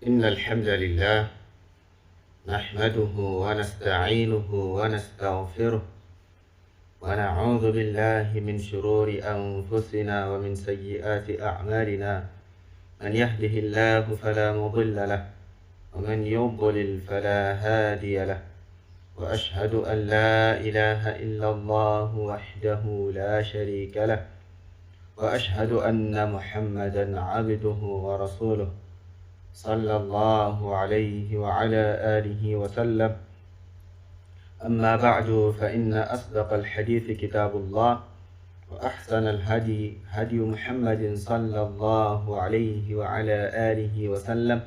إن الحمد لله نحمده ونستعينه ونستغفره ونعوذ بالله من شرور أنفسنا ومن سيئات أعمالنا. من يهده الله فلا مضل له ومن يضلل فلا هادي له، وأشهد أن لا إله إلا الله وحده لا شريك له، وأشهد أن محمدا عبده ورسوله صلى الله عليه وعلى آله وسلم. أما بعد، فإن أصدق الحديث كتاب الله، وأحسن الهدي هدي محمد صلى الله عليه وعلى آله وسلم،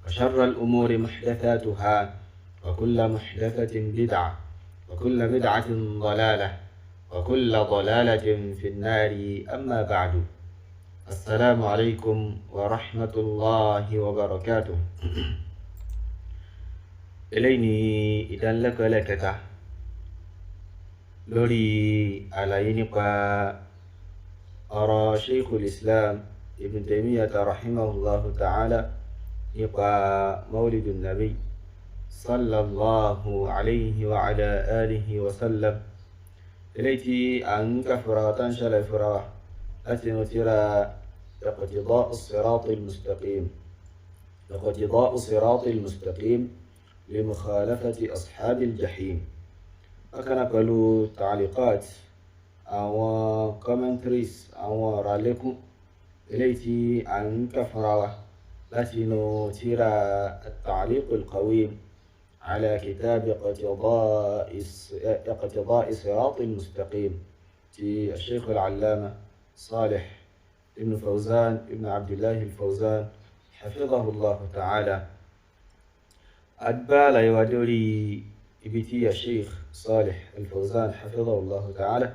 وشر الأمور محدثاتها، وكل محدثة بدعة، وكل بدعة ضلالة، وكل ضلالة في النار. أما بعد، السلام عليكم ورحمة الله وبركاته. إليني إذن لك لكتا لوري على ينقى أرى شيخ الإسلام ابن تيمية رحمه الله تعالى يقى مولد النبي صلى الله عليه وعلى آله وسلم. إليتي أنك فراتان شل فراه أتنترى اقتضاء الصراط المستقيم، اقتضاء الصراط المستقيم لمخالفة أصحاب الجحيم. أكن قالوا تعليقات أو كومنتريز أو رالكم إليتي أنك فراه أتنترى التعليق القويم على كتاب اقتضاء صراط المستقيم في الشيخ العلامة صالح ابن فوزان ابن عبد الله الفوزان حفظه الله تعالى. أدبال يودوري إبتي الشيخ صالح الفوزان حفظه الله تعالى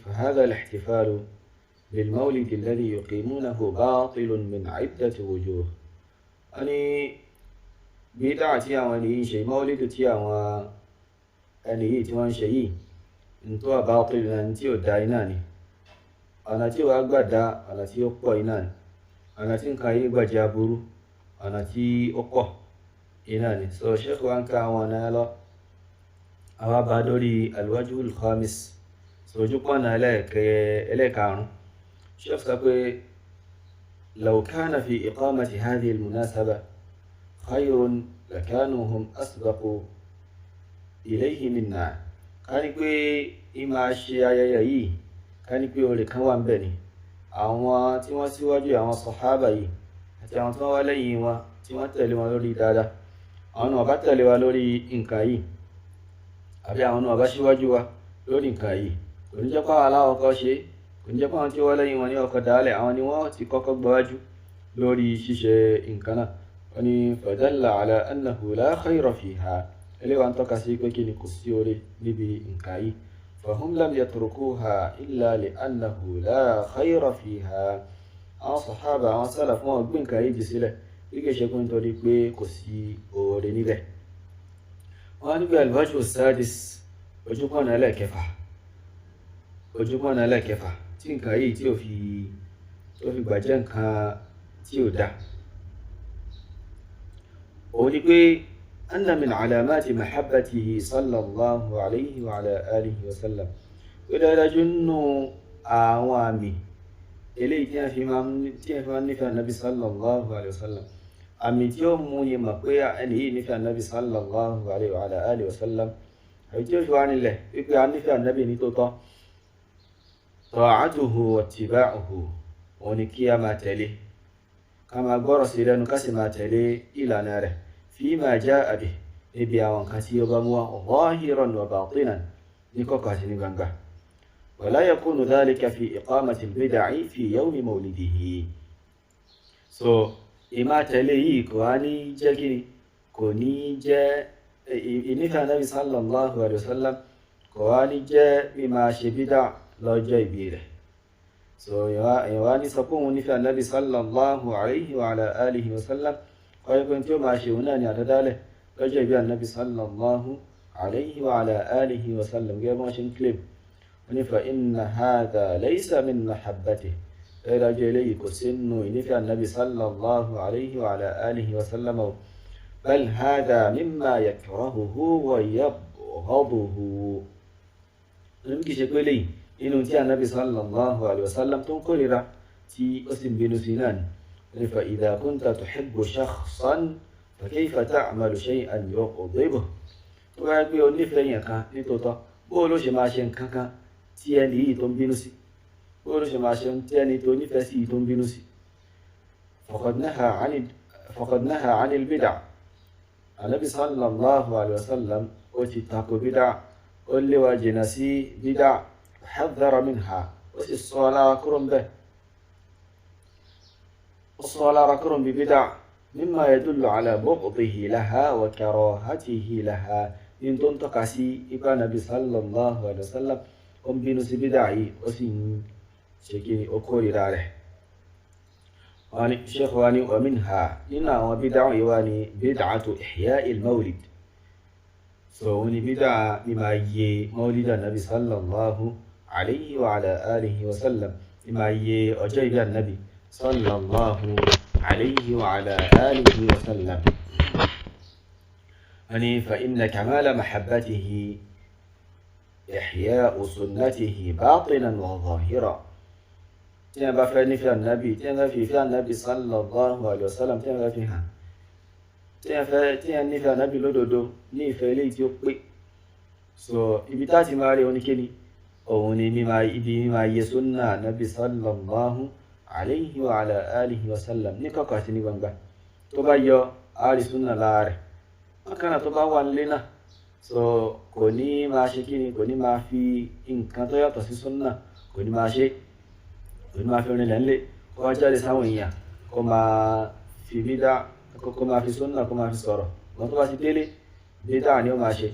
فهذا الاحتفال بالمولد الذي يقيمونه باطل من عدة وجوه. أني بدعة تياواني شيء مولد تياوان أني تيوان شيء انتوا باطل انتوا دايناني ọ̀nà tí ó wá gbà dá, ọ̀nà tí ó pọ̀ iná ni, ọ̀nà tí nǹkan ayé gbà jẹ́ aburú, ọ̀nà tí ó pọ̀ iná ni. So Sheikh wa ń ká àwọn ọ̀nà lọ, àwa bá lórí al-wajhul khamis, so ojú pọ̀nà ẹlẹ́ẹ̀karùn-ún. Sheikh sọ pé law kana fi iqamati hadhihi al-munasaba khayrun lakanu hum asbaqu ilayhi minna. Ká ní pé ìmá ṣe ayẹyẹ yìí, ká ní pé oore kan wà ń bẹ̀ ni, àwọn tí wọ́n síwájú àwọn sàhábà yìí àti àwọn tí wọ́n wá lẹ́yìn wọn tí wọ́n tẹ̀lé wọn lórí dáadáa, àwọn náà bá tẹ̀lé wa lórí nǹkan yìí, àbí àwọn náà bá síwájú wa lórí nǹkan yìí, kò ní jẹ́ pé àwọn aláwọ̀ kọ́ ṣe, kò ní jẹ́ pé àwọn tí wọ́n lẹ́yìn wọn ní ọkọ̀ dálẹ̀, àwọn ni wọ́n ti kọ́kọ́ gbáwájú lórí ṣíṣe nǹkan náà. wọ́n ní fadalla ala annahu la khayra fiha, eléwà ń tọ́ka sí pé kí ni kò sí oore níbi nǹkan yìí. فهم لم يتركوها إلا لأنه لا خير فيها. àwọn sàhábà àwọn sálàfù wọn gbé nǹkan yìí jù sílẹ̀ bí kìí ṣe pé nítorí pé kò sí oore níbẹ̀. wọ́n níbi al-wajhu sadis, ojúpọ̀nà ẹlẹ́ẹ̀kẹfà tí nǹkan yìí tí ó fi gbàjẹ́ nǹkan tí ó dá. òun ni pé أن من علامات محبته صلى الله عليه وعلى آله وسلم وإذا لجنوا أعوامي إليه في نفع النبي صلى الله عليه وسلم أمي تيوم يمقيا أنه نفع النبي صلى الله عليه وعلى آله وسلم حيث عن الله يقول عن نفع النبي نتوطى طاعته واتباعه ونكيا ما تليه كما قرص لأنه كسما تليه إلى ناره فيما جاء به نبيا وانكاتي وبموا ظاهرا وباطنا نكوكاتي نبانبا، ولا يكون ذلك في إقامة البدع في يوم مولده. so إما تليه كواني جاكي كوني جاء إنفع النبي صلى الله عليه وسلم كواني جاء بما شبدع لو جاي بيره. so يواني سكون نفع النبي صلى الله عليه وعلى آله وسلم ويكون tí ó máa ṣe òun náà ni àdádálẹ̀ lọ́jọ́ ìbí Ànábì sallallahu alayhi wa ala alihi wa sallam gẹ́gẹ́ bí wọ́n ṣe ń claim. wọ́n ní fa inna hadha laysa min mahabbatihi dájú eléyìí kò sínú ìnífẹ̀ẹ́ ànábì sallallahu alayhi wa ala alihi wa sallam bal hada mimma yakrahuhu wa yabghaduhu. ní kìí ṣe pé léyìí nínú tí ànábì sallallahu alayhi wa sallam tó ń kórìíra tí ó sì ń bínú sí náà ni fa idha kunta tuhibbu shakhsan fa kayfa ta'malu shay'an yughdibuhu. tó bá yẹ pé o nífẹ̀ẹ́ yẹn kan nítòótọ́ bó ló ṣe máa ṣe nǹkan kan tí ẹni yìí tó ń bínú sí, bó ló ṣe máa ṣe tí ẹni tó nífẹ̀ẹ́ sí yìí tó ń bínú sí. faqad naha 'anil bid'ah. Ànábì sallallahu alayhi wa sallam ó ti tako bid'ah, ó léwa jìnnà sí bid'ah, hadhara minha, ó sì sọ lára kúrò ń bẹ̀. ó sọ lára kúrò ń bí bid'ah mimma yadullu 'ala bughdihi laha wa karahatihi laha. ní tó ń tọ́ka sí ipá Ànábì sallallahu alayhi wa sallam ó ń bínú sí bid'ah yìí, ó sì ń ṣe kí ni ó kórìíra rẹ̀. wọ́n ní sheikh wa ní wa minha, nínú àwọn bid'ah yìí wá ní bid'atu ihya'il mawlid. so wọ́n ní bid'ah ní máa yẹ mawlid Ànábì sallallahu alayhi wa ala alihi wa sallam, ní máa yẹ ọjọ́ ìbí Ànábì sallallahu alayhi wa ala alihi wa sallam. wọ́n ní fa inna kamala mahabbatihi ihya'u sunnatihi batinan wa zahira. tí a bá fẹ́ nífẹ̀ẹ́ ànábì, tí a bá fi ìfẹ́ ànábì sallallahu alayhi wa sallam tí a bá fi hàn, tí a nífẹ̀ẹ́ ànábì lódodo ní ìfẹ́ eléyìí tí ó pé. so ibi tá ti máa rí oníkéni òun ni ibi mímá yẹ sunna ànábì sallallahu alayhi wa ala alihi wa sallam ní kọ̀kọ̀ àti ní gbangba. tó bá yọ àárí sunna láàrẹ̀, bákan náà tó bá wà nílé náà, so kò ní máa ṣe kíni, kò ní máa fi nǹkan tó yàtọ̀ sí sunna, kò ní máa ṣe, kò ní máa fi orin lẹ́nlẹ̀ kó wá jáde sáwọn èèyàn kó máa fi bídà, kó máa fi sunna kó máa fi sọ̀rọ̀. wọn tó bá ti délé bídà ni ó máa ṣe.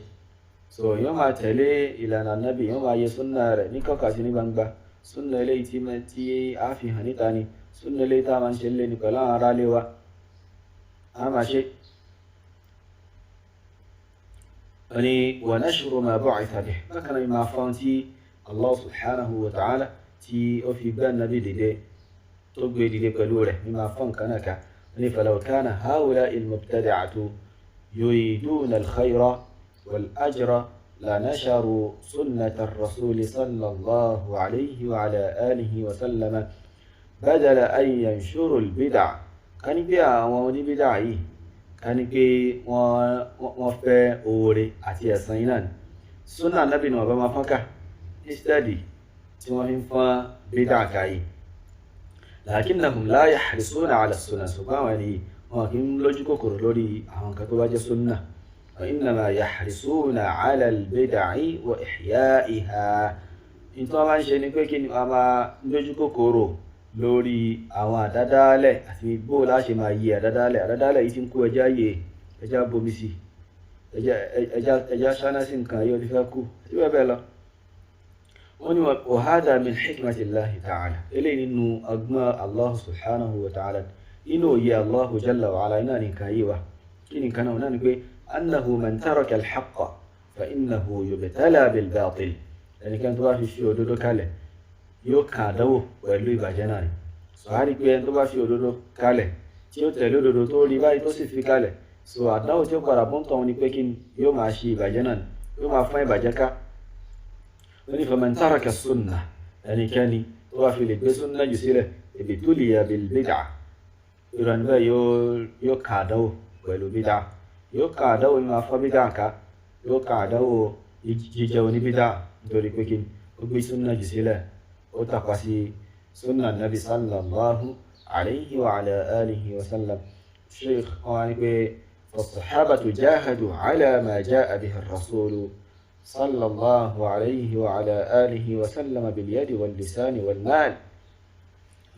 so yóò máa tẹ̀lé ìlànà nábì, yóò máa yẹ sunna rẹ̀ ní kọ̀kọ̀ àti ní gbangba. sunna eléyìí tí a fi hàn níta ni, sunna eléyìí tá a máa ń ṣe lé ní pẹ̀lú àwọn ará lé wa, a máa ṣe. wọ́n ní wa nashru ma bu'itha bihi, bákan náà máa fọ́n tí Allah subhanahu wa ta'ala tí ó fi gbá nàbí dìde, tó gbé dìde pẹ̀lú rẹ̀, ní máa fọ́n kan náà ká. wọ́n ní falaw kana ha'ula'i al-mubtadi'atu yuriduna al-khayra wal-ajra la nasharu sunnata ar-rasul sallallahu alayhi wa ala alihi wa sallama badala an yanshuru al-bid'ah. ká ní pé àwọn oníbídà yìí, ká ní pé wọ́n fẹ́ oore àti ẹ̀san iná ni, súnà nábì ni wọ́n bá máa fọ́n ká instead tí wọ́n fi ń fọ́n bídà ká yìí. lakinnahum la yahrisuna ala sunnah, ṣùgbọ́n àwọn ènìyàn wọn kì í lójú kòkòrò lórí àwọn nǹkan tó bá jẹ́ súnà. wa innama yahrisuna ala al-bid'i wa ihya'iha. ní tí wọ́n máa ń ṣe ni pé kí ni wọ́n máa lójú kòkòrò lórí àwọn àdádálẹ̀ àti bó láṣe máa yí àdádálẹ̀ yìí tí ń kó ẹja yè, ẹja bomi sí, ẹja ṣáná sí nǹkan yóò ti fẹ́ kú àti bẹ́ẹ̀ bẹ́ẹ̀ lọ. wọ́n ní wa hadha min hikmatillahi ta'ala, eléyìí nínú ọgbọ́n Allah subhanahu wa ta'ala, inú òye Allah jalla wa ala iná nìkan yìí wa. kí ni nǹkan náà ni pé annahu man taraka al-haqqa fa innahu yubtala bil batil. ẹnikẹ́ni tó bá fi òdodo kalẹ̀ yóò kàn àdánwò pẹ̀lú ìbàjẹ́ náà ni. sọ̀hárí pé ẹni tó bá fi òdodo kalẹ̀ tí ó tẹ̀lé òdodo tó rí báyìí tó sì fi kalẹ̀, so àdánwò tí ó padà bọ́ ń tọ̀ ni pé kí ni yóò máa ṣe ìbàjẹ́ náà ni, yóò máa fọ́n ìbàjẹ́ ká. wọ́n ní faman taraka sunnah, ẹnikẹ́ni tó bá fi lè gbé sunna jù sílẹ̀ ibtuliya bil bid'ah, ìrọ̀lẹ́ bẹ́ẹ̀ yóò kàn àdánwò pẹ̀lú bid'ah, yóò kàn àdánwò yóò máa fọ́ bid'ah ká, yóò kàn àdánwò jíjẹ oní bid'ah nítorí pé kí ni ó gbé sunna jù sílẹ̀, ó tàpá sí sunna nabi sallallahu alayhi wa ala alihi wa sallam. sheikh wọn ni pé as-sahabatu jahadu ala ma jaa bihi ar-rasulu sallallahu alayhi wa ala alihi wa sallam bil yadi wal lisani wal mal.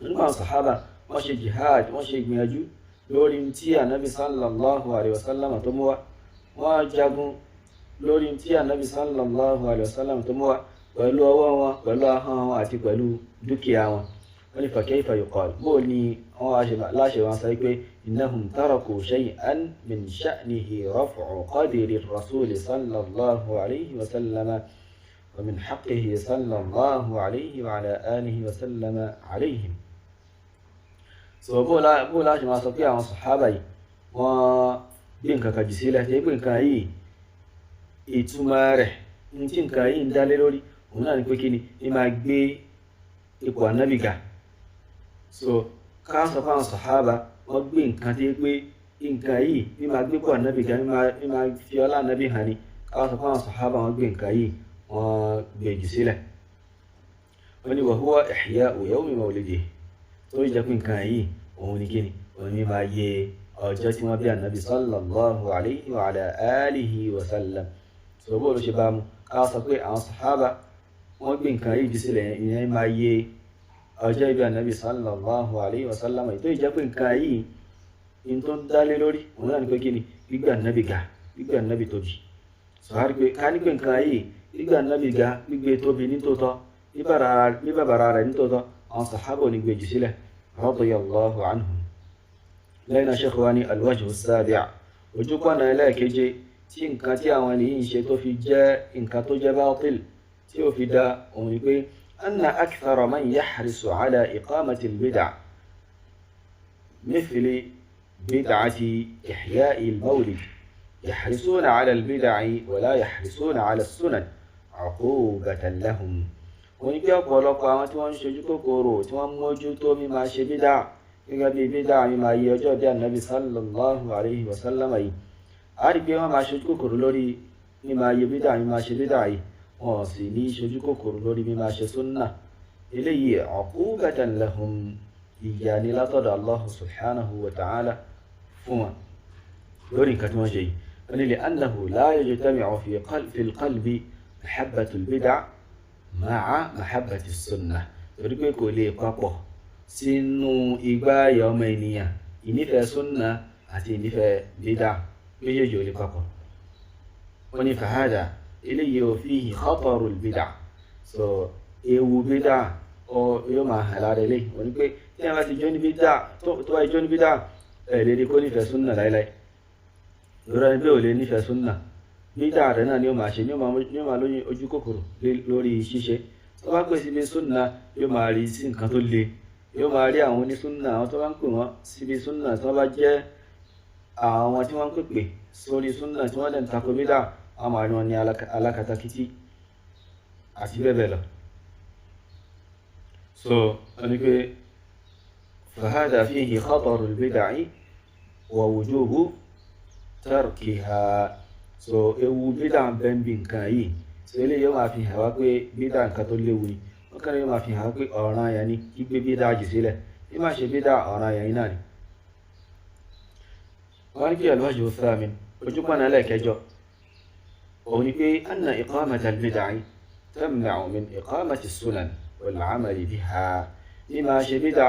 nínú àwọn sahaba wọ́n ṣe jihad, wọ́n ṣe ìgbìyànjú lórí tí ànábì sallallahu alayhi wa sallam tó mú wá, wọ́n jagun lórí tí ànábì sallallahu alayhi wa sallam tó mú wá pẹ̀lú ọwọ́ wọn, pẹ̀lú ahọ́n wọn àti pẹ̀lú dúkìá wọn. wọ́n ní fa kayfa yuqal, bó ni wọ́n láṣẹ wọn sọ pé innahum taraku shay'an min sha'nihi raf'u qadri ar-rasul sallallahu alayhi wa sallam wa min haqqihi sallallahu alayhi wa ala alihi wa sallam alayhim. so bó láti máa sọ pé àwọn sàhábà yìí wọ́n gbé nǹkan kan jù sílẹ̀ tí pé nǹkan yìí ìtumọ̀ rẹ̀ ní tí nǹkan yìí ń dálé lórí òun náà ni pé kí ni ní máa gbé ipò ànábì ga. So ká sọ fún àwọn sàhábà wọ́n gbé nǹkan tí pé nǹkan yìí ní máa gbé ipò ànábì ga ní máa fi ọlá ànábì hàn ní, ká sọ fún àwọn sàhábà wọ́n gbé nǹkan yìí wọ́n gbé jù sílẹ̀. wọ́n ní wa huwa ihya'u yawmi mawlidihi, tó jẹ́ pé nǹkan yìí òun ni kí ni òun ni máa yẹ ọjọ́ tí wọ́n bí ànábì sallallahu alayhi wa ala alihi wa sallam. So bó ló ṣe bá mu ká sọ pé àwọn sàhábà wọ́n gbé nǹkan yìí jù sílẹ̀, ìyẹn máa yẹ ọjọ́ ìbí ànábì sallallahu alayhi wa sallam. tó jẹ́ pé nǹkan yìí in tó ń dálé lórí òun náà ni pé kí ni gbígbé ànábì ga, gbígbé ànábì tóbi. So ká ní pé nǹkan yìí gbígbé ànábì ga, gbígbé tóbi nítòótọ́, bíbàbàrà rẹ̀ nítòótọ́, àwọn sàhábà ò ní gbé jù sílẹ̀ radiyallahu anhum. lẹ́yìn Shaykh wa ní al-wajhu as-sabi', ojúpọ̀nà ẹlẹ́ẹ̀keje tí nǹkan tí àwọn ènìyàn ṣe tó fi jẹ́ nǹkan tó jẹ́ bátil tí ó fi dá òun ni pé anna akthara man yahrisu ala iqamati al-bid'a mithli bid'ati ihya'i al-mawlid yahrisuna ala al-bid'i wa la yahrisuna ala as-sunan 'uqubatan lahum. òun ni pé ọ̀pọ̀lọpọ̀ àwọn tí wọ́n ń ṣojú kòkòrò tí wọ́n mójú tó mímá ṣe bídà gẹ́gẹ́ bí bídà mímá yí ọjọ́ bí ànábì sallallahu alayhi wa sallam yìí, a rí pé wọ́n máa ṣojú kòkòrò lórí mímá yí bídà mímá ṣe bídà yìí, wọ́n sì ní ṣojú kòkòrò lórí mímá ṣe súnnà. eléyìí uqubatan lahum, ìyà ni látọ̀dọ̀ Allah subhanahu wa ta'ala fún wọn lórí nǹkan tí wọ́n ṣe yìí. wọ́n ní li'annahu la yajtami'u fi al-qalbi mahabbatu al-bid'a ma'a mahabbati as-sunnah, torí pé kò lè papọ̀ sínú ìgbáyà ọmọ ènìyàn ìnífẹ̀ẹ́ súnnà àti ìnífẹ̀ẹ́ bídà, méjèèjì ò lè papọ̀. wọ́n ní fahada eléyìí ò fihi khatarul bídà, so ewu bídà yóò máa hàn lára ilé. wọ́n ní pé tí a bá ti jó ní bídà tó bá jó ní bídà lè rí kó nífẹ̀ẹ́ súnnà láíláí, lóra ní pé ò lè nífẹ̀ẹ́ súnnà, bídà rẹ̀ náà ni ó máa ṣe, ni ó máa lóyún ojú kòkòrò lórí ṣíṣe. tó bá pè síbi súnnà yóò máa rí sí nǹkan tó le, yóò máa rí àwọn onísúnnà, àwọn tó bá ń pè wọ́n síbi súnnà tó bá jẹ́ àwọn tí wọ́n ń pèpè sórí súnnà tí wọ́n dẹ̀ ń tako bídà, àwọn máa rí wọn ní alákatakítí àti bẹ́ẹ̀ bẹ́ẹ̀ lọ. so wọ́n ní pé fahada fihi khatarul bid'i wa wujubu tarkiha, so ewu bídà ń bẹ ń bí nǹkan yìí. so eléyìí yóò máa fi hàn wá pé bídà nǹkan tó léwu ni, wọ́n kàn yóò máa fi hàn wá pé ọ̀ranyàn ni kí gbé bídà jù sílẹ̀, bí má ṣe bídà ọ̀ranyàn yìí náà ni. wọ́n ní kí al-wajhu ath-thamin, ojúpọ̀nà ẹlẹ́ẹ̀kẹjọ òun ni pé anna iqamata al-bid'i tamna'u min iqamati as-sunan wal-'amali biha, bí máa ṣe bídà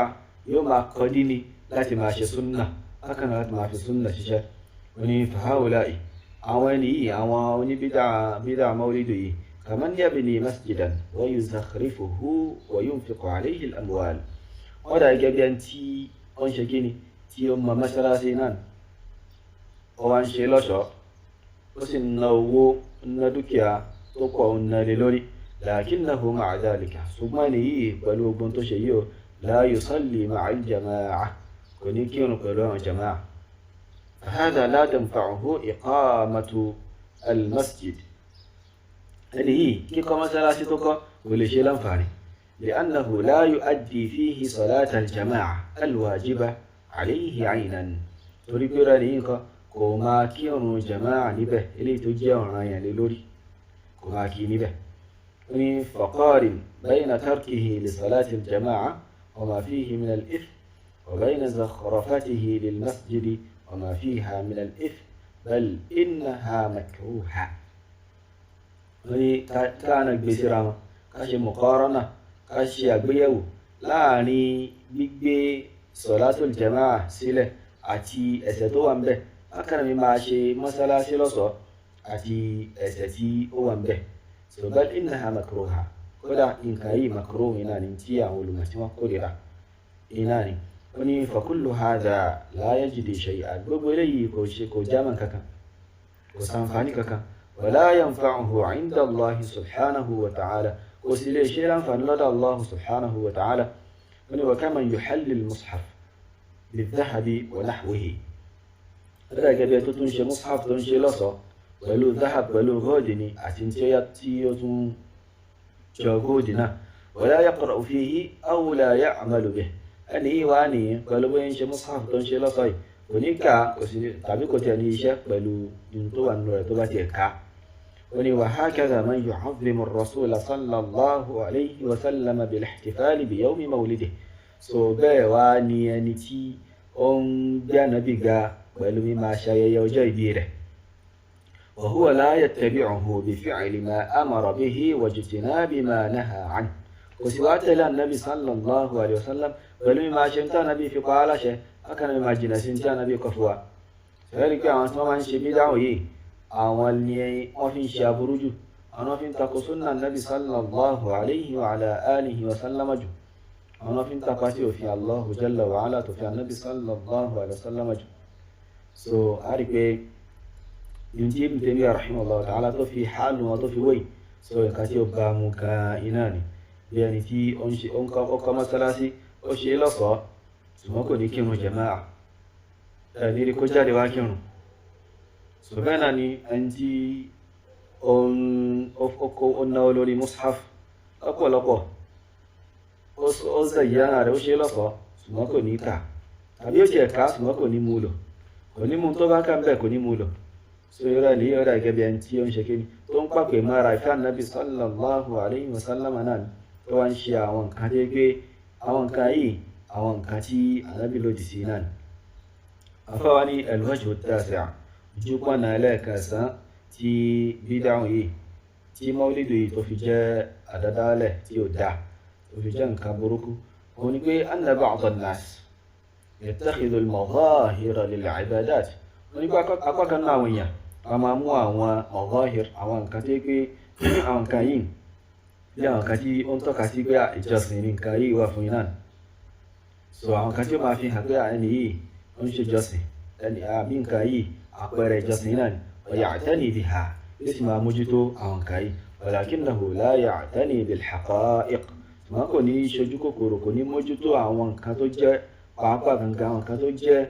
yóò máa kọ́ dí ni láti máa ṣe súnnà, bákan náà láti máa fi súnnà ṣiṣẹ́. wọ́n ní faha'ula'i, àwọn ẹni yìí, àwọn oníbídà mawlidu yìí, kaman yabni masjidan wa yuzakhrifuhu wa yunfiqu alayhi al-amwal, wọ́n dà gẹ́gẹ́ bí ẹni tí ó ń ṣe kíni tí ó mọ mọ́ṣáláṣí náà, ó wá ń ṣe lọ́ṣọ̀ọ́, ó sì ń ná owó, ń ná dúkìá tó pọ̀, ń ná lé lórí. lakinnahu ma'a dhalika, ṣùgbọ́n ẹni yìí pẹ̀lú ogun tó ṣe yìí ó la yusalli ma'a al-jama'ah, kò ní kírun pẹ̀lú àwọn jama'a. فهذا لا تنفعه إقامة المسجد، ẹni yìí kíkọ́ mọ́sálásí tó kọ́ kò lè ṣe láǹfààní. لأنه لا يؤدي فيه صلاة الجماعة الواجبة عليه عينا، torí pé rẹ̀ ní nǹkan kò máa kírun jama'a níbẹ̀, eléyìí tó jẹ́ ọ̀ranyàn lé lórí kò máa kí níbẹ̀. ní فقارن بين تركه لصلاة الجماعة وما فيه من الإثم وبين زخرفته للمسجد وما فيها من الإثم بل إنها مكروهة. ní káàna gbèsèrà wọn ká ṣe muqarana, ká ṣe àgbéyẹ̀wò láàrin gbígbé solatul jama'a sílẹ̀ àti ẹ̀ṣẹ̀ tó wà ń bẹ̀, bákan náà máa ṣe mọ́sálásí lọ́ṣọ̀ọ́ àti ẹ̀ṣẹ̀ tí ó wà ń bẹ̀. so bal innaha makruha, kódà nǹkan yìí makruh iná ni tí àwọn olùmọ̀ tí wọ́n kórìíra iná ni. wọ́n ní fa kullu hadha la yajdi shay'an, gbogbo eléyìí kò jámà kankan, kò sàǹfààní kankan. wala yanfa'uhu 'inda Allahi subhanahu wa ta'ala, kò sì lè ṣe láǹfààní lọ́dọ̀ Allah subhanahu wa ta'ala. wọ́n ní wa kaman yuhallil mushaf بالذهب ونحوه هذا جاب تتون مصحف تون شي لصق pẹ̀lú ذهب pẹ̀lú gold ni àti tí ó tún jọ gold náà ولا يقرأ فيه أو لا يعمل به ẹni yìí wá nìyẹn pẹ̀lú bóyá ń ṣe mọ́sáàfù tó ń ṣe lọ́sọ̀ yìí kò ní ká tàbí kò tẹ̀ ní iṣẹ́ pẹ̀lú ohun tó wà nínú rẹ̀ tó bá tiẹ̀ ká ó ní وهكذا من يعظم الرسول صلى الله عليه وسلم بالاحتفال بيوم مولده so bẹ́ẹ̀ wá ní ẹni tí ó ń gbé ànábì ga pẹ̀lú mímáa ṣayẹyẹ ọjọ́ ìbí rẹ̀ وهو لا يتبعه بفعل ما أمر به واجتناب ما نهى عنه وسوات النبي صلى الله عليه وسلم pẹ̀lú mímáa ṣe ń tá nàbí fi pa á láṣẹ akànnà mímáa jìnà sí ń tá nàbí kọ̀ fún wa sẹ́rí pé àwọn tí wọ́n máa ń ṣe bídáhùn yìí àwọn ni wọ́n fi ń ṣe aburú jù àwọn fi ń takò súnà nàbí sallallahu alayhi wa ala alihi wa sallama jù àwọn fi ń takò sí òfin Allahu jalla wa ala tó fi ànábì sallallahu alayhi wa sallama jù so a rí pé yunji Ibn Taymiyyah rahimahullah ta'ala tó fi hálù wọn tó fi wéyìí so nǹkan tí ó bá mú ka iná ni bí ẹni tí ó ń kọ́ mọ́sálásí ó ṣe lọ́sọ̀ọ́ ṣùgbọ́n kò ní kírun jàmáà ẹni rí kó jáde wá kírun so bẹ́ẹ̀ náà ni ẹni tí ó náwó lórí mushaf lọ́pọ̀lọpọ̀ ó zayyana rẹ̀ ó ṣe lọ́sọ̀ọ́ ṣùgbọ́n kò ní kà tàbí ó ti ẹ̀ka ṣùgbọ́n kò ní mú lò kò ní mú tó bá kà ń bẹ̀ kò ní mú lò so yọrọ ní yọrọ gẹ́gẹ́ bí ẹni tí ó ń ṣe kíni tó ń pàpè mọ́ra ìfẹ́ ànábì sallallahu alayhi wa sallam náà tó wá ń ṣe àwọn nǹkan tó gbé àwọn nǹkan yìí àwọn nǹkan tí ànábì lòdì sí náà afáwa ní al-wajhu at-tasi' ojú pọ̀nà ẹlẹ́ẹ̀kẹsàn tí bídáhùn yìí tí mọ́lídù yìí tó fi jẹ́ àdádálẹ̀ tí ó dá tó fi jẹ́ nǹkan burúkú òun ni pé anna ba'd an-nas yattakhidhu al-madhahira lil-ibadat wọ́n ní apá kan náà àwọn èèyàn a máa mú àwọn mazahir àwọn nǹkan tí pé àwọn nǹkan yìí bí àwọn nǹkan tí ó ń tọ́ka sí pé ìjọsìn ní nǹkan yìí wà fún iná so àwọn nǹkan tí ó máa fi hàn pé ẹni yìí ó ń ṣe ìjọsìn ẹni àbí nǹkan yìí àpẹẹrẹ ìjọsìn náà ni wa ya'tani biha yóò sì máa mójútó àwọn nǹkan yìí walakinahu la ya'tani bil haqa'iq ṣùgbọ́n kò ní ṣojú kòkòrò kò ní mójútó àwọn nǹkan tó jẹ́ pàápàá gangan àwọn nǹkan tó jẹ́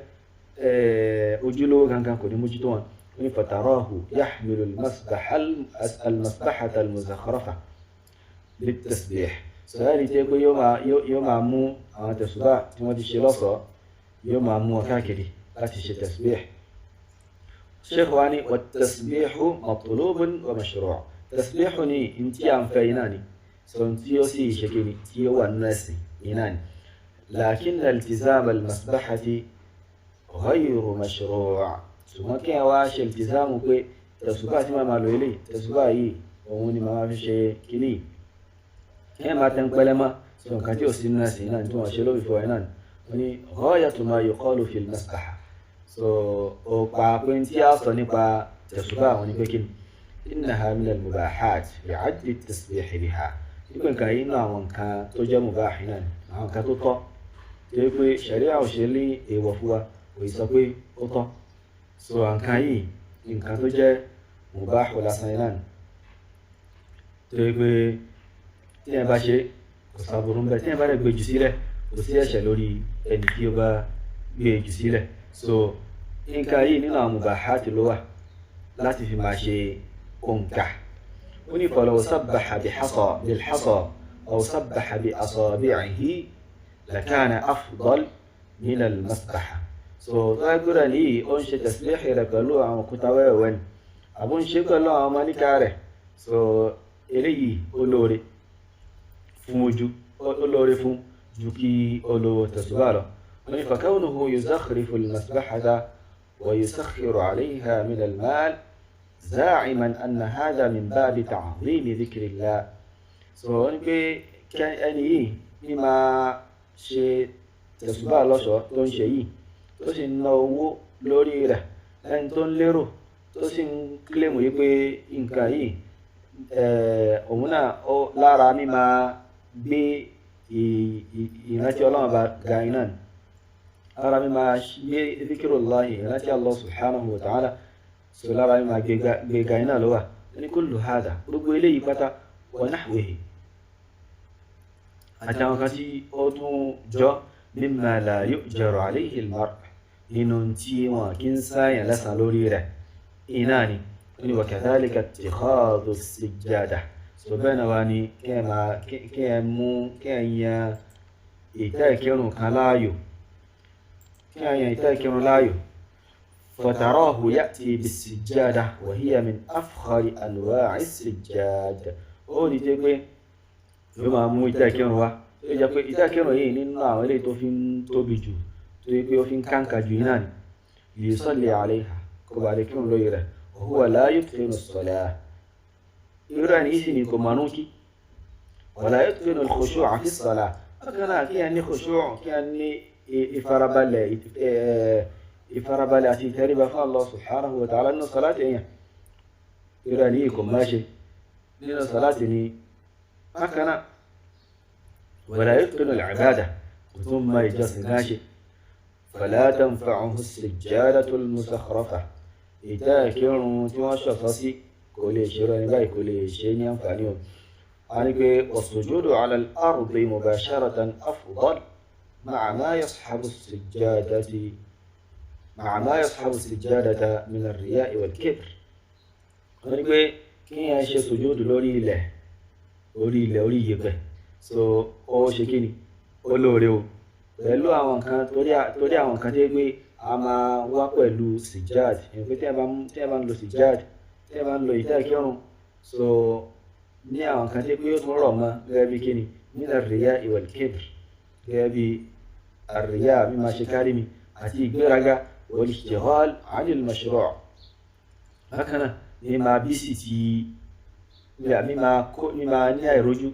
ojúlówó gangan kò ní mójútó wọn ní fatarahu yahmilu al-masbahata al-muzakhrafa bit-tasbih sọ́yàrí tí pé yóò máa mú àwọn tẹ̀sùbá tí wọ́n ti ṣe lọ́sọ̀ọ́ yóò máa mú wọn káàkiri láti ṣe tasbih sheikh wa ni wat-tasbihu matlubun wa mashru' tasbihu ni in tí a ń fẹ́ iná ni sọ tí ó sì ṣe kiri tí ó wà nínú ẹ̀sìn iná ni lakin iltizam al-masbahati غير مشروع ثم كان واش التزام pé tẹ̀sùbá tí máa lò ilé tẹ̀sùbá yìí òun ni máa fi ṣe kíní ẹ máa tẹ́ ń pẹ́lẹ́ mọ́ sọ nǹkan tí ò sí nínú ẹ̀sìn náà tí wọ́n ṣe lórí fún ẹ náà wọ́n ní ghayatu ma yuqalu fil masbaha so ọ̀pá pé tí a sọ nípa tẹ̀sùbá àwọn ní pé kíni innaha min al-mubahat bi'addi at-tasbih biha nípa nǹkan yìí náà àwọn nǹkan tó jẹ́ mubah náà àwọn nǹkan tó tọ́ tó yẹ pé ṣẹ̀ríà ò ṣe ní èèwọ̀ fún wa kò sọ pé ó tọ́ so nǹkan yìí nǹkan tó jẹ́ mubah lásán náà tó yẹ pé tí ẹ bá ṣe kò sáburú ń bẹ tí ẹ bá rẹ̀ gbé jù sílẹ̀ kò sí ẹ̀ṣẹ̀ lórí ẹni tí ó bá gbé jù sílẹ̀ so nǹkan yìí nínú àwọn mubahat ló wà láti fi máa ṣe òǹkà ó ní falaw sabbaha bilhasa aw sabbaha bi asabi'ihi lakana afdal min al-masbaha so lágbára ní ó ń ṣe tasbíhì rẹ̀ pẹ̀lú àwọn òkúta wẹ́wẹ́ ni àbó ń ṣe pẹ̀lú àwọn málíkà rẹ̀ so eléyìí olóore fún ju kí olówó tẹ̀sùbá lọ wọ́n ní fakawnuhu yuzakhrifu al-masbahata wa yusakhiru 'alayha min al-mal za'iman anna hadha min babi ta'zimi dhikrillah so wọ́n ní pé ẹni yìí ní máa ṣe tẹ̀sùbá lọ́ṣọ̀ọ́ tó ń ṣe yìí tó sì ń ná owó lórí rẹ̀ ẹni tó ń lérò tó sì ń kílèmù yí pé nǹkan yìí òun náà lára mímá gbé ìrántí ọlọ́run bá ga iná ni lára mímá gbé dhikrullahi ìrántí Allah subhanahu wa ta'ala so lára mímá gbé ga iná ló wà ní kullu hadha gbogbo eléyìí pátá wa nahwihi àti àwọn kan tí ó tún jọ مما لا يؤجر عليه المرء إنتي وكنسا يلسى لوريره إناني وكذلك اتخاذ السجادة سبحانه واني كما كيمو كيا إتاكيرو كلايو كيا إتاكيرو لايو فتراه يأتي بالسجادة وهي من أفخر أنواع السجاد أولي تقول يوم أمو إتاكيرو إتاكيرو نínú àwọn eléyìí tó fi ń tóbi jù tó yẹ pé ó fi ń kànkà jù náà ni ليصلي عليها kó bá lè kírun lórí rẹ̀ وهو لا يتقن الصلاة يرى نيسي كمانوكي ولا يتقن الخشوع في الصلاة أكنا كياني خشوع كياني إفرابال أتي تربى فالله سبحانه وتعالى إن الصلاة إيه يرى نيكم ماشي لأن الصلاة ني أكنا ولا يتقن العبادة ثم يجلس ماشي فلا تنفعه السجادة المزخرفة إذا كانوا تواشى كل شيء باي كل شيء ينفعني يعني والسجود على الأرض مباشرة أفضل مع ما يصحب السجادة من الرياء والكبر يعني كي يشي سجود لوري يبه so ó ṣe kíni ó lóore o pẹ̀lú àwọn kan torí àwọn kan tẹ́ pé a máa wá pẹ̀lú sijad pé tí ẹ bá ń lo sijad tí ẹ bá ń lo ìtẹ́kírun so ní àwọn kan tẹ́ pé ó tún rọ̀ mọ́ gẹ́gẹ́ bí kíni min ar-riya wal kibr gẹ́gẹ́ bí ar-riya mímá ṣe kárí mi àti ìgbéraga wal ishtighal 'an al-mashru' bákan náà mímá bí sì ti mímá ní àìrójú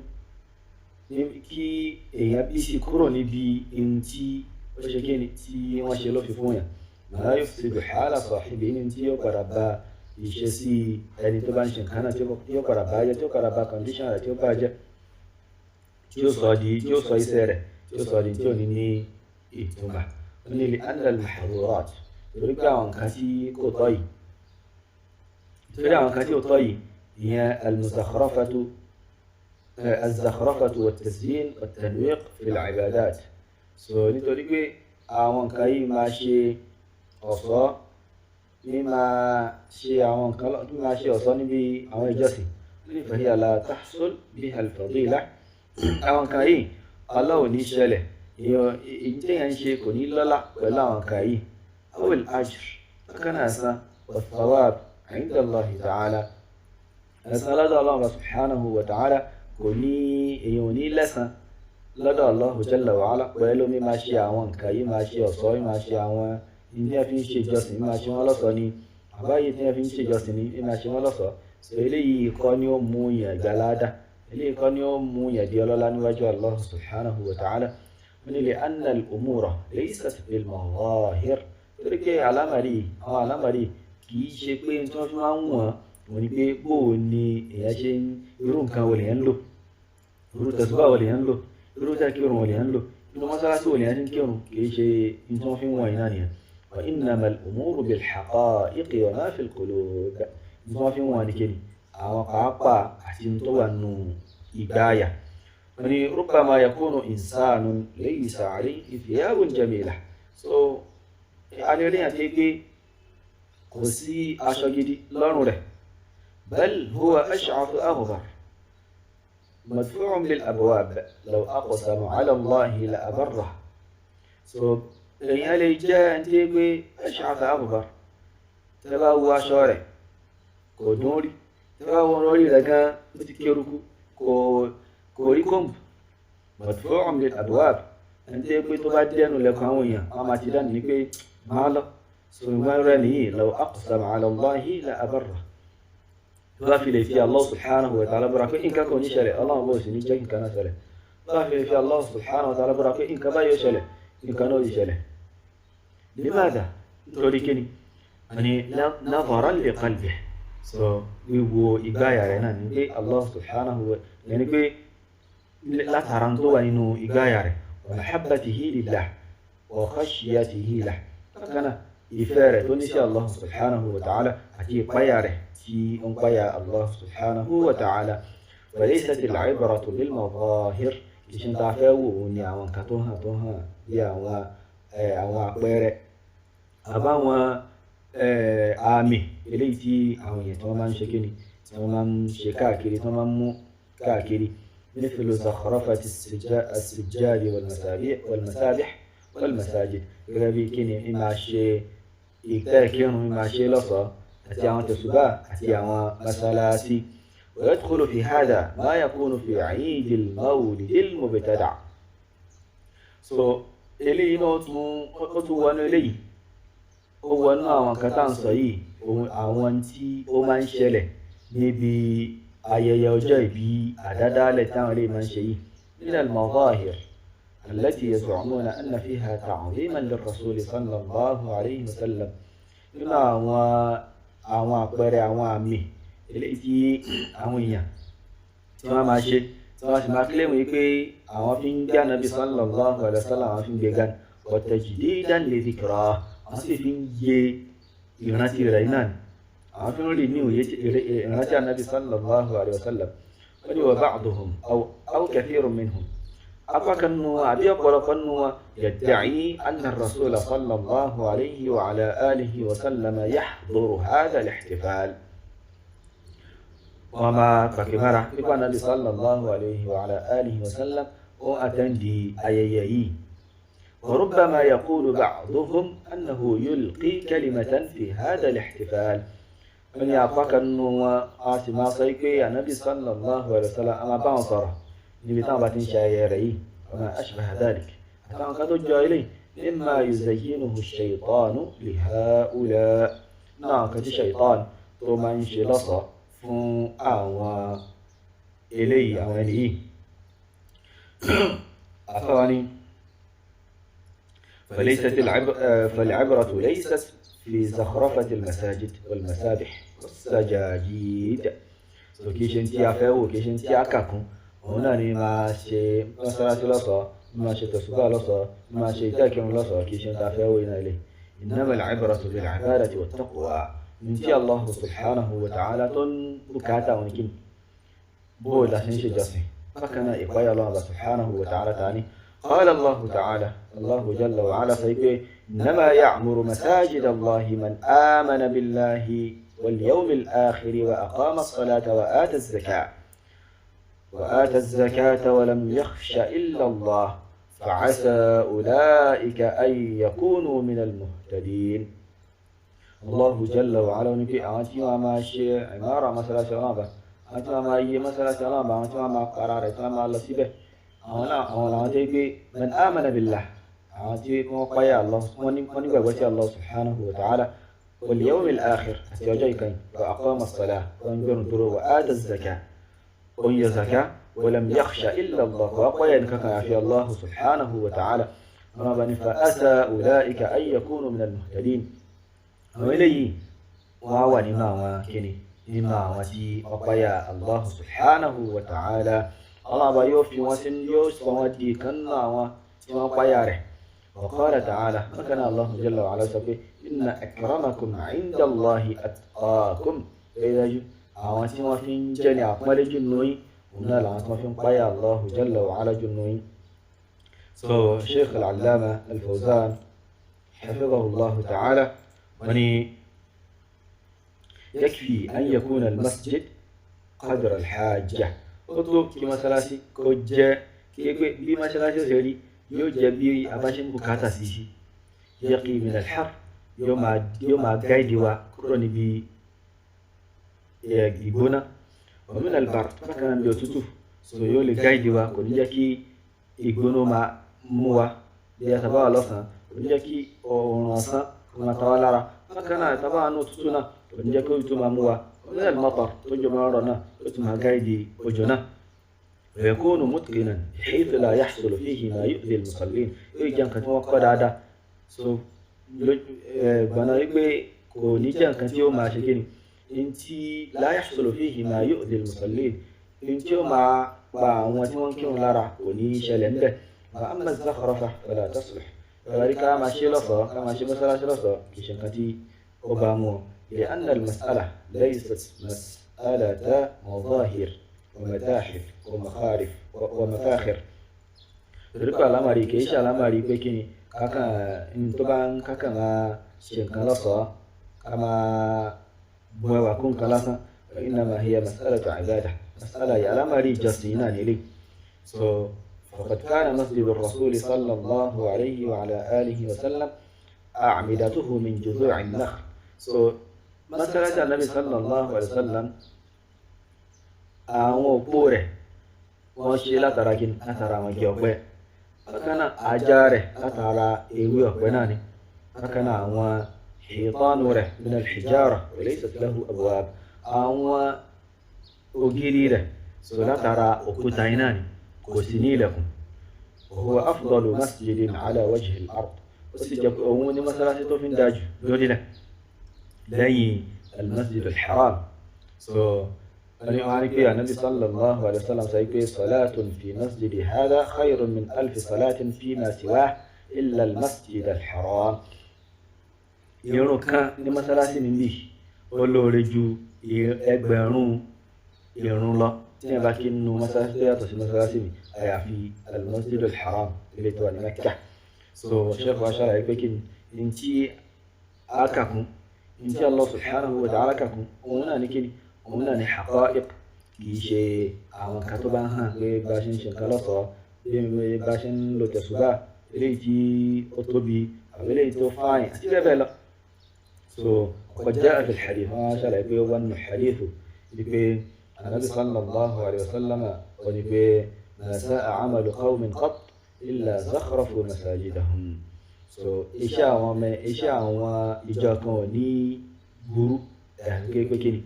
kí èèyàn bí sí kúrò níbi in tí ó ṣe kíni tí wọ́n ṣe lọ́fi fún yàn ma yufsidu hala sahibi ní tí yóò padà bá iṣẹ́ sí ẹni tó bá ń ṣe nǹkan náà tí ó padà bá jẹ́ tí ó padà bá condition rẹ̀ tí ó bá jẹ́ tí ó sọ iṣẹ́ rẹ̀ tí ó sọ di tí ò ní ní ìtumọ̀ ní li anna al-mahdurat torí pé àwọn nǹkan tí kò tọ́ yìí ìyẹn al-muzakhrafatu الزخرفة والتزيين والتنويق في العبادات nítorí pé àwọn nǹkan yìí máa ṣe ọ̀ṣọ́ máa ṣe ọ̀ṣọ́ níbi àwọn ìjọsìn فهي لا تحصل بها الفضيلة àwọn nǹkan yìí Allah ò ní ṣẹlẹ̀ èyí téèyàn ń ṣe kò ní lọ́lá pẹ̀lú àwọn nǹkan yìí أو الأجر bákan náà san والثواب عند الله تعالى ẹ̀san lọ́dọ̀ Allah subhanahu wa ta'ala kò ní èèyàn ò ní lẹ́san lọ́dọ̀ Allah jalla wa ala pẹ̀lú mi máa ṣe àwọn nǹkan yìí máa ṣe ọ̀ṣọ́ yìí máa ṣe àwọn ní ẹ fi ń ṣe ìjọsìn máa ṣe wọ́n lọ́ṣọ̀ọ́ ni àbáyé tí ẹ fi ń ṣe ìjọsìn ní máa ṣe wọ́n lọ́ṣọ̀ọ́ so eléyìí kọ́ ni ó mú yàn gbalada eléyìí kọ́ ni ó mú yàn di ọlọ́lá níwájú Allah subhanahu wa ta'ala ní li anna al-umura laysat bil mazahir torí pé àwọn alámàrí kì í ṣe pé tí wọ́n fi máa ń wọ́n ní pé bóò ni èèyàn ṣe ń irú nǹkan wo lèèyàn ń lò irú tẹ̀sùbá wo lèèyàn ń lò irú tẹ́kírun wo lèèyàn ń lò inú mọ́sálásí wo lèèyàn ti ń kírun kì í ṣe ní tí wọ́n fi ń wọ̀nyí náà nìyẹn wa innama al-umuru bil haqa'iqi wa ma fi al-qulub ní tí wọ́n fi ń wọ̀nyí kéde àwọn pàápàá àti tó wà nù ìgbáyà wọ́n ní rubbama yakunu insanun laysa alayhi thiyabun jamila so alẹ́ rí àti pé kò sí aṣọ gidi lọ́rùn rẹ̀ بل هو أشعث أغبر مدفوع بالأبواب لو أقسم على الله لأبره èèyàn lè jẹ́ ẹni tí pé أشعث أغبر tẹ́ bá wo aṣọ rẹ̀ kò dún rí tẹ́ bá wo orí rẹ̀ gan ó ti kéruku kò rí kóńbù مدفوع بالأبواب ẹni tí pé tó bá dẹnu lẹ́kọ̀ọ́ àwọn èèyàn wọ́n máa ti dánù ní pé máa lọ ṣùgbọ́n rẹ̀ nìyí لو أقسم على الله لأبره bá fi lè fi Allah subhanahu wa ta'ala búra pé nǹkan kò ní ṣẹlẹ̀ Allah bó sì ní jẹ́ nǹkan náà ṣẹlẹ̀ bá fi lè fi Allah subhanahu wa ta'ala búra pé nǹkan bá yóò ṣẹlẹ̀ nǹkan náà yóò ṣẹlẹ̀ limadha nítorí kíni ni nadharan li qalbihi so wíwo ìgbáyà rẹ̀ náà ní pé Allah subhanahu wa ta'ala ní pé látara tó wà nínú ìgbáyà rẹ̀ wa mahabbatihi lillah wa khashyatihi lahu bákan náà ìfẹ́ rẹ̀ tó ní sí Allah subhanahu wa ta'ala àti ìpáyà rẹ̀ tí ó ń páyà Allah subhanahu wa ta'ala wa laysat al-ibratu bil mazahir ìṣẹ́ ta fẹ́ wò ní àwọn nǹkan tó hàn bí àwọn àpẹẹrẹ àbáwọn àmì eléyìí tí àwọn èèyàn tí wọ́n máa ń ṣe kíni tí wọ́n máa ń ṣe káàkiri tí wọ́n máa ń mú káàkiri مثل زخرفة السجاد والمسابح والمساجد gẹ́gẹ́ bí kíni mímáa ṣe ìkírun mímáa ṣe lọ́ṣọ̀ọ́ àti àwọn tẹ̀sùbá àti àwọn mọ́sálásí. ويدخل في هذا ما يكون في عيد المولد المبتدع. so eléyìí náà ó tún wọnú eléyìí ó wọnú àwọn kan tá à ń sọ yìí àwọn tí ó máa ń ṣẹlẹ̀ níbi ayẹyẹ ọjọ́ ìbí àdádálẹ̀ táwọn eléyìí máa ń ṣe yìí من المظاهر التي يزعمون أن فيها تعظيما للرسول صلى الله عليه وسلم nínú àwọn àpẹẹrẹ àwọn àmì eléyìí tí àwọn èèyàn tí wọ́n máa ṣe tí wọ́n sì máa kílẹ̀mù yìí pé àwọn fi ń gbé ànábì sallallahu alaihi wasallam àwọn fi ń gbé gan wa tajdidan li dhikrah àwọn sì fi ń yẹ ìrántí rẹ̀ náà àwọn fi ń rí ní òye ìrántí ànábì sallallahu alaihi wasallam wọ́n ní wa ba'duhum aw kathirun minhum apá kan nù àbí ọ̀pọ̀lọpọ̀ nù wọn yadda'i anna ar-rasula sallallahu alaihi wa ala alihi wa sallam yahduru hadha al-ihtifal. وما فكمرة يقول النبي صلى الله عليه وعلى آله وسلم وأتندي أييي. وربما يقول بعضهم أنه يلقي كلمة في هذا الاحتفال من يعطاك أنه آسما صيكي النبي صلى الله عليه وسلم أما بانصره لبتابة شايري وما أشبه ذلك أتعن قد الجاهلي مما يزينه الشيطان لهؤلاء ناقة الشيطان ثم انشلصه fún àwọn eléyìí àwọn ẹni yìí àfáwá ní فالعبرة ليست في زخرفة المساجد والمسابح والسجاجيد so kìí ṣe tí a fẹ́ wò kìí ṣe tí a kàkún òun náà ni máa ṣe mọ́sálásí lọ́ṣọ̀ọ́ máa ṣe tẹ̀sùbá lọ́ṣọ̀ọ́ máa ṣe ìtẹ́kẹ̀rún lọ́ṣọ̀ọ́ kìí ṣe tí a fẹ́ wò iná ilé إنما العبرة بالعبادة والتقوى من tí Allah subhanahu wa ta'ala tó ń bùkátà wọn kí bó la ṣe ń ṣe jọ́sìn bákan náà ìpáyà Allah subhanahu wa ta'ala ta ní qala Allah ta'ala Allah jalla wa ala sọ pé innama ya'muru masajid Allah man amana billahi wal yawmil akhir wa aqama as-salata wa ata az-zakata wa lam yakhsha illa Allah fa'asa ulaika an yakunu min al-muhtadin. الله جل وعلا نبي أنتي ما شيء عمارة مثلا شرابة أنتي ما يي مثلا شرابة أنتي ما قرار أنتي ما الله سبه أنا أنتي من آمن بالله أنتي كم قيا الله من يقوى الله سبحانه وتعالى واليوم الآخر أتيجي كين وأقام الصلاة وأنجر الدروع وآتى الزكاة وأنجر الزكاة ولم يخشى إلا الله وقيا إنك في الله سبحانه وتعالى فأسى أولئك أن يكونوا من المهتدين. àwọn eléyìí wọ́n á wà nínú àwọn kíni nínú àwọn tí wọ́n páyà Allah subhanahu wa ta'ala ọlọ́ọ̀bá yóò fi wọ́n sí yóò sọ wọ́n di kan náà àwọn tí wọ́n páyà rẹ̀. wa qala ta'ala mọ́kànlá Allah jalla wa ala sọ pé inna akramakum inda Allahi atqakum ẹ̀yẹ́dájú àwọn tí wọ́n fi ń jẹ́ ní àpọ́nlé jù nùyí òun náà làwọn tí wọ́n fi ń páyà Allah jalla wa ala jù nùyí. so Sheikh al-Allama al-Fawzan hafizahu Allah ta'ala وني يكفي أن يكون المسجد قدر الحاجة أطلب كما سلاسي كوجة كي ما سلاسي سيري يوجد بي أباشن بكاتا سيسي يقي من الحر يوم قايدوا كروني بي يجيبونا ومن البرد فكان بيوتوتو سيولي قايدوا كوني كي يقولوا ما موا بيتبع لصنا كوني كي ونصا كما تواlara فكان طبعا نوتسونا ونجاكو يتما موا ومن المطر تجمع رنا يتما قايدي وجنا ويكون متقنا بحيث لا يحصل فيه ما يؤذي المصلين يجان كتما قد عدا so بنا يبي كوني جان كتيو ما شكين انتي لا يحصل فيه ما يؤذي المصلين انتي ما وانتي ممكن لارا كوني شلنده فأما الزخرفة فلا تصلح ذلك ما شيء لصا كما شيء مثلا شيء لصا كشنكتي أوبامو لأن المسألة ليست مسألة مظاهر ومتاحف ومخارف ومفاخر torí pé àlámọ̀rí kì í ṣe àlámọ̀rí pé kí ni kákan tó bá ń kákan máa ṣe nǹkan lọ́ṣọ̀ọ́ ká máa bu ẹwà kún nǹkan lásán innama hiya mas'alatu ibada mas'ala yìí àlámọ̀rí ìjọsìn náà nílé. so فقد كان مسجد الرسول صلى الله عليه وعلى آله وسلم أعمدته من جذوع النخل. so مسألة النبي صلى الله عليه وسلم àwọn òpó rẹ̀ wọ́n ṣe látara kí látara àwọn igi ọ̀pẹ, bákan náà ajá rẹ̀ látara ewé ọ̀pẹ náà ni, bákan náà àwọn hìtánù rẹ̀ min al-hijara wa laysat lahu abwab, àwọn ògiri rẹ̀ so látara òkúta iná ni kò sí ní ilẹ̀kùn. huwa afdalu masjidin ala wajhi al-ard, ó sì jẹ́ pé òun ní mọ́sálásí tó fi ń dájú lórílẹ̀ lẹ́yìn al-masjid al-haram. so النبي صلى الله عليه وسلم سيقول صلاة في مسجد هذا خير من 1000 صلاة فيما سواه إلا المسجد الحرام. ìrun kan ní mọ́sálásí níbí ó lóore ju ẹgbẹ̀rún ìrun lọ tí ẹ bá kí nínú mọ́sálásí tó yàtọ̀ sí mọ́sálásí mi àyàfi al-masjid al-haram ilé tó wà ní Mẹ́kà. so sheikh wa ṣàlàyé pé kí ni tí a kàkún ní tí Allah subhanahu wa ta'ala kàkún òun náà ní kí ni òun náà ní haqa'iq, kì í ṣe àwọn kan tó bá ń hàn pé bá ṣe ń ṣe nǹkan lọ́sọ̀ọ́ bí bá ṣe ń lo tẹ̀sùbá eléyìí tí ó tóbi àbí eléyìí tó fáyìn àti bẹ́ẹ̀ bẹ́ẹ̀ lọ. so qad ja'a fil hadith wọn ṣàlàyé pé wọn nù hadithu wípé anabi sallallahu alayhi wa sallam wọn ni pé ma sa'a 'amalu qawmin qat illa zakhrafu masajidahum. so iṣẹ́ àwọn ìjọ kan ò ní burú ẹ̀hún pé kí ni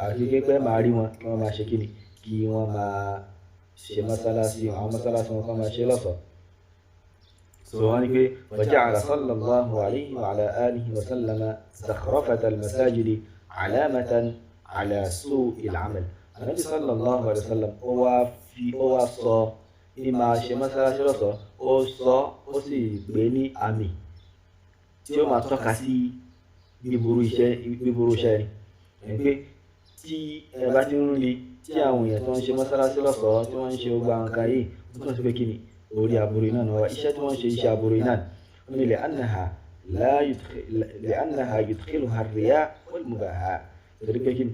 àti pé máa rí wọn kí wọ́n máa ṣe kíni kí wọ́n máa ṣe mọ́sálásí àwọn mọ́sálásí wọn kọ́ máa ṣe lọ́ṣọ̀ọ́. so wọ́n ní pé faja'ala sallallahu alayhi wa ala alihi wa sallama zakhrafata al-masajidi alamatan ala su'il 'amal. Ànábì sallallahu alayhi wa sallam ó wá sọ ní máa ṣe mọ́sálásí lọ́ṣọ̀ọ́ ó sì gbé ní àmì tí ó máa tọ́ka sí bíburú iṣẹ́ ni pé tí ẹ bá ti ń rí tí àwọn èèyàn tó ń ṣe mọ́sálásí lọ́ṣọ̀ọ́ tí wọ́n ń ṣe gbogbo àwọn nǹkan yìí ó túnmọ̀ sí pé kí ni orí aburú iná náà wá iṣẹ́ tí wọ́n ń ṣe iṣẹ́ aburú iná ni wọ́n ní li'annaha yudkhiluha ar-riya' wal-mubaha. torí pé kí ni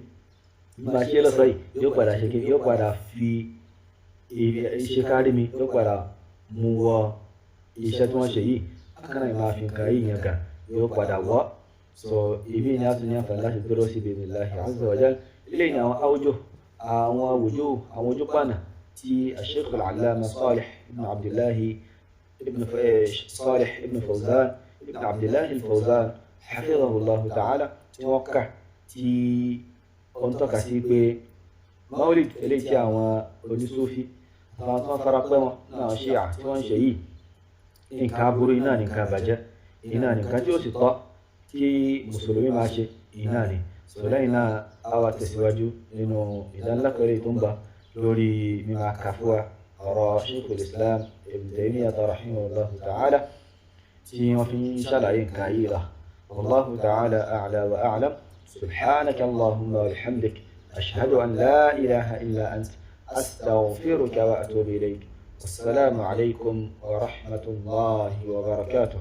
máa ṣe lọ́ṣọ̀ọ́ yìí yóò padà ṣe kí ni yóò padà fi iṣẹ́ kárí mi yóò padà mú wọ iṣẹ́ tí wọ́n ṣe yìí, bákan náà máa fi nǹkan yìí yẹn kan yóò padà wọ́. so ibi ni a tún ní àǹfààní láti dúró sí bi'idhnillahi azza wa jal. ilé ní àwọn àwùjọ àwọn ojú pànà tí Sheikh al-Allama Salih ibn Abdullahi ibn Fawzan ibn Abdullahi al-Fawzan hafidhahullahu ta'ala tí wọ́n kà tí ó ń tọ́ka sí pé Mawlid eléyìí tí àwọn onísúfí àwọn tó ń fara pẹ́ wọn náà Ṣíà tí wọ́n ń ṣe yìí nǹkan aburú iná nǹkan bàjẹ́ iná nǹkan tí ó sì tọ́ tí mùsùlùmí máa ṣe iná ni. sọlẹ́yìn náà a wá tẹ̀síwájú nínú ìdánilẹ́kọ̀ọ́ tó ń bá lórí mímọ̀ kàfúwà ọ̀rọ̀ Sheikhul Islam Ibn Taymiyyah rahimahullahu ta'ala tí wọ́n fi ń ṣàlàyé nǹkan yìí la. wallahu ta'ala a'la wa a'lam. subhanaka allahumma wa bihamdik ashhadu an la ilaha illa ant astaghfiruka wa atubu ilayk. wassalamu alaykum wa rahmatullahi wa barakatuh.